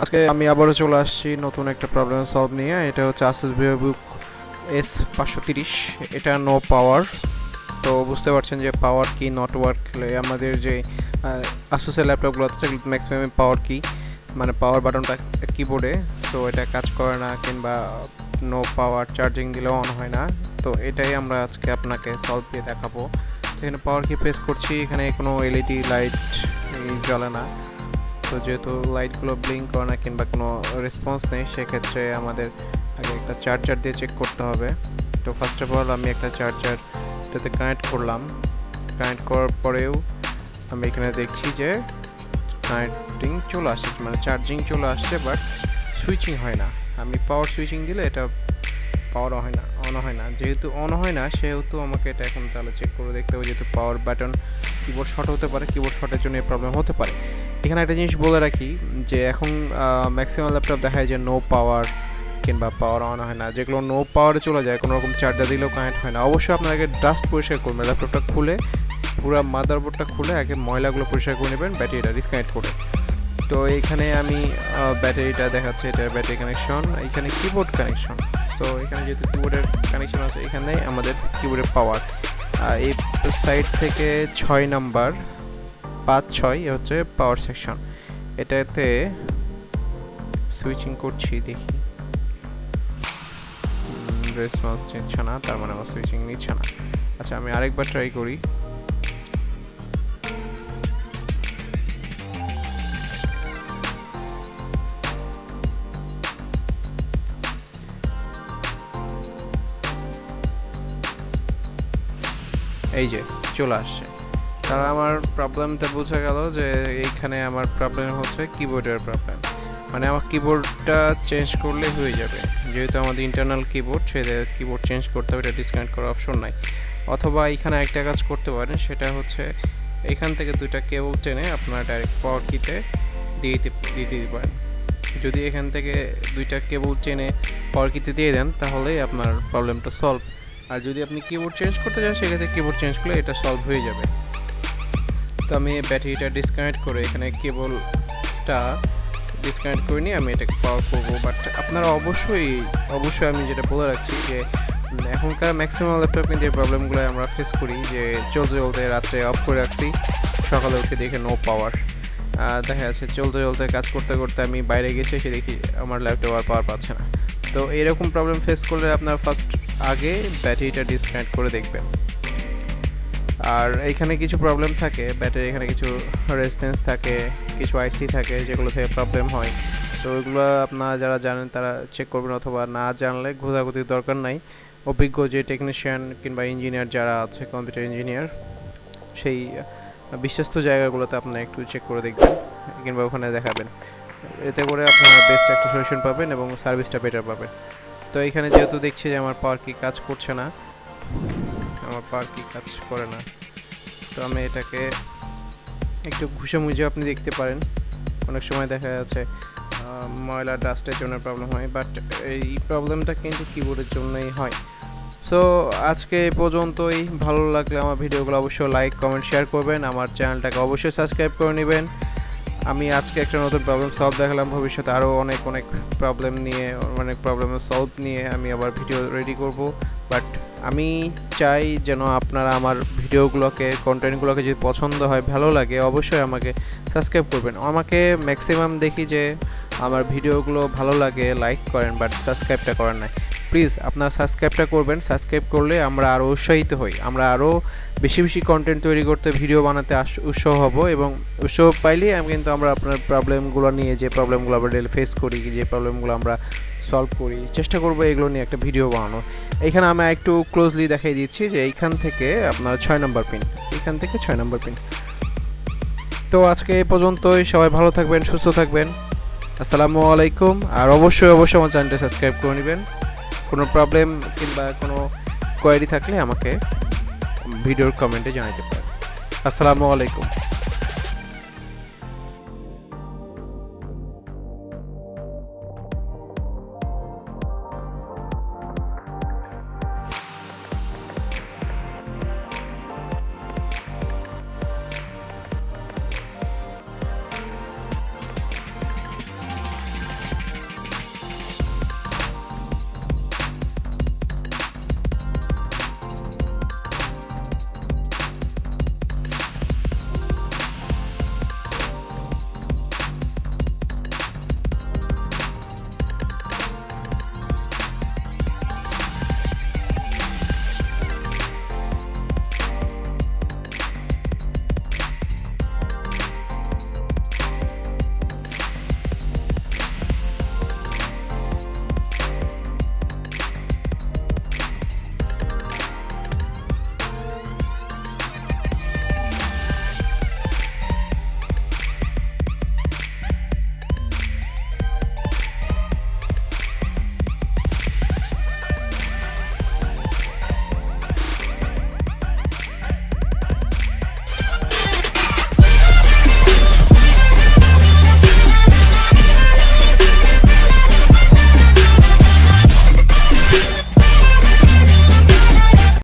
আজকে আমি আবারও চলে আসছি নতুন একটা প্রবলেম সলভ নিয়ে। এটা হচ্ছে Asus VivoBook S15, এটা নো পাওয়ার। তো বুঝতে পারছেন যে পাওয়ার কি নট ওয়ার্ক হলে আমাদের যে Asus-এর ল্যাপটপগুলোতে সেগুলো ম্যাক্সিমাম পাওয়ার কি মানে পাওয়ার বাটনটা কিবোর্ডে, তো এটা কাজ করে না কিংবা নো পাওয়ার চার্জিং দিলেও অন হয় না। তো এটাই আমরা আজকে আপনাকে সলভ দিয়ে দেখাবো। এখানে পাওয়ার কি প্রেস করছি, এখানে কোনো এলইডি লাইট জ্বলে না। তো যেহেতু লাইটগুলো ব্লিঙ্ক করে না কিংবা কোনো রেসপন্স নেই, সেক্ষেত্রে আমাদের আগে একটা চার্জার দিয়ে চেক করতে হবে। তো ফার্স্ট অফ অল আমি একটা চার্জার এটাতে কানেক্ট করলাম। কানেক্ট করার পরেও আমি এখানে দেখছি যে কানেক্টিং চলে আসছে, মানে চার্জিং চলে আসছে, বাট সুইচিং হয় না। আমি পাওয়ার সুইচিং দিলে এটা পাওয়ার হয় না, অন হয় না। যেহেতু অন হয় না সেহেতু আমাকে এটা এখন তাহলে চেক করে দেখতে হবে, যেহেতু পাওয়ার বাটন কিবোর্ড শর্ট হতে পারে, কিবোর্ড শর্টের জন্য এই প্রবলেম হতে পারে। এখানে একটা জিনিস বলে রাখি যে এখন ম্যাক্সিমাম ল্যাপটপ দেখায় যে নো পাওয়ার কিংবা পাওয়ার অন হয় না। যেগুলো নো পাওয়ারে চলে যায়, কোনো রকম চার্জার দিলেও কানেক্ট হয় না। অবশ্যই আপনাকে ডাস্ট পরিষ্কার করবেন, ল্যাপটপটা খুলে পুরো মাদারবোর্ডটা খুলে আগে ময়লাগুলো পরিষ্কার করে নেবেন ব্যাটারিটা ডিসকানেক্ট করে। তো এইখানে আমি ব্যাটারিটা দেখাচ্ছে, এটা ব্যাটারি কানেকশন, এখানে কিবোর্ড কানেকশন। তো এখানে যেহেতু কিবোর্ডের কানেকশন আছে, এখানে আমাদের কিবোর্ডের পাওয়ার এই সাইড থেকে 6 নাম্বার 5-6 হচ্ছে পাওয়ার সেকশন। এটাতে সুইচিং করছি, দেখি রেসপন্স নিচ্ছে না, তার মানে আমার সুইচিং নিচ্ছে না। আচ্ছা আমি আরেকবার ট্রাই করি। এই যে চলে আসছে। তারা আমার প্রবলেমটা বোঝা গেল যে এইখানে আমার প্রবলেম হচ্ছে কিবোর্ডের প্রবলেম, মানে আমার কিবোর্ডটা চেঞ্জ করলে হয়ে যাবে। যেহেতু আমাদের ইন্টারনাল কিবোর্ড, সেটা কিবোর্ড চেঞ্জ করতে হবে, এটা ডিসকানেক্ট করার অপশন নাই। অথবা এখানে একটা কাজ করতে পারেন, সেটা হচ্ছে এখান থেকে দুইটা কেবল টেনে আপনারা ডাইরেক্ট পাওয়ার কিতে দিয়ে দিতে পারেন। যদি এখান থেকে দুইটা কেবল টেনে পাওয়ার কিতে দিয়ে দেন, তাহলেই আপনার প্রবলেমটা সলভ। আর যদি আপনি কিবোর্ড চেঞ্জ করতে চান, সেক্ষেত্রে কিবোর্ড চেঞ্জ করলে এটা সলভ হয়ে যাবে। তো আমি ব্যাটারিটা ডিসকানেক্ট করে এখানে কেবলটা ডিসকানেক্ট করে নিয়ে আমি এটাকে পাওয়ার করবো। বাট আপনারা অবশ্যই আমি যেটা বলে রাখছি যে এখনকার ম্যাক্সিমাম ল্যাপটপ কিন্তু এই প্রবলেমগুলো আমরা ফেস করি, যে চলতে চলতে রাত্রে অফ করে রাখছি, সকালে উঠে দেখে নো পাওয়ার। দেখা যাচ্ছে চলতে চলতে কাজ করতে করতে আমি বাইরে গেছি, এসে দেখি আমার ল্যাপটপ আর পাওয়ার পাচ্ছে না। তো এরকম প্রবলেম ফেস করলে আপনার ফার্স্ট আগে ব্যাটারিটা ডিসকানেক্ট করে দেখবেন। আর এখানে কিছু প্রবলেম থাকে, ব্যাটারি এখানে কিছু রেজিস্ট্যান্স থাকে, কিছু আইসি থাকে যেগুলো থেকে প্রবলেম হয়। তো ওইগুলো আপনারা যারা জানেন তারা চেক করবেন, অথবা না জানলে ঘোরাঘুরির দরকার নাই। অভিজ্ঞ যে টেকনিশিয়ান কিংবা ইঞ্জিনিয়ার যারা আছে, কম্পিউটার ইঞ্জিনিয়ার, সেই বিশ্বস্ত জায়গাগুলোতে আপনারা একটু চেক করে দেখবেন কিংবা ওখানে দেখাবেন। এতে করে আপনারা বেস্ট একটা সলিউশন পাবেন এবং সার্ভিসটা বেটার পাবেন। তো এখানে যেহেতু দেখছি যে আমার পাওয়ার কি কাজ করছে না, আমার পাওয়ার কি কাজ করে না, তো আমি এটাকে একটু ঘুষে মুজে আপনি দেখতে পারেন। অনেক সময় দেখা যাচ্ছে ময়লা ডাস্টের জন্য প্রবলেম হয়, বাট এই প্রবলেমটা কিন্তু কিবোর্ডের জন্যই হয়। সো আজকে এই পর্যন্তই। ভালো লাগলে আমার ভিডিওগুলো অবশ্যই লাইক কমেন্ট শেয়ার করবেন, আমার চ্যানেলটাকে অবশ্যই সাবস্ক্রাইব করে নেবেন। আমি আজকে একটা নতুন প্রবলেম সলভ দেখালাম, ভবিষ্যতে আরও অনেক প্রবলেম নিয়ে, অনেক প্রবলেমের সলভ নিয়ে আমি আবার ভিডিও রেডি করব। বাট আমি চাই যেন আপনারা আমার ভিডিওগুলোকে, কন্টেন্টগুলোকে যদি পছন্দ হয়, ভালো লাগে, অবশ্যই আমাকে সাবস্ক্রাইব করবেন। আমাকে ম্যাক্সিমাম দেখি যে আমার ভিডিওগুলো ভালো লাগে, লাইক করেন, বাট সাবস্ক্রাইবটা করেন না। প্লিজ আপনারা সাবস্ক্রাইবটা করবেন। সাবস্ক্রাইব করলে আমরা আরও উৎসাহিত হই, আমরা আরও বেশি বেশি কন্টেন্ট তৈরি করতে, ভিডিও বানাতে উৎসাহ হব। এবং উৎসাহ পাইলেই কিন্তু আমরা আপনার প্রবলেমগুলো নিয়ে, যে প্রবলেমগুলো আমরা ডেলি ফেস করি, যে প্রবলেমগুলো আমরা সলভ করি, চেষ্টা করবো এগুলো নিয়ে একটা ভিডিও বানানো। এইখানে আমি একটু ক্লোজলি দেখাই দিচ্ছি যে এইখান থেকে আপনার 6 নম্বর পিন, এইখান থেকে 6 নম্বর পিন। তো আজকে এই পর্যন্তই। সবাই ভালো থাকবেন, সুস্থ থাকবেন। আসসালামু আলাইকুম। আর অবশ্যই আমার চ্যানেলটা সাবস্ক্রাইব করে নেবেন। কোনো প্রবলেম কিংবা কোনো কোয়েরি থাকলে আমাকে ভিডিওর কমেন্টে জানাতে পারেন। আসসালামু আলাইকুম।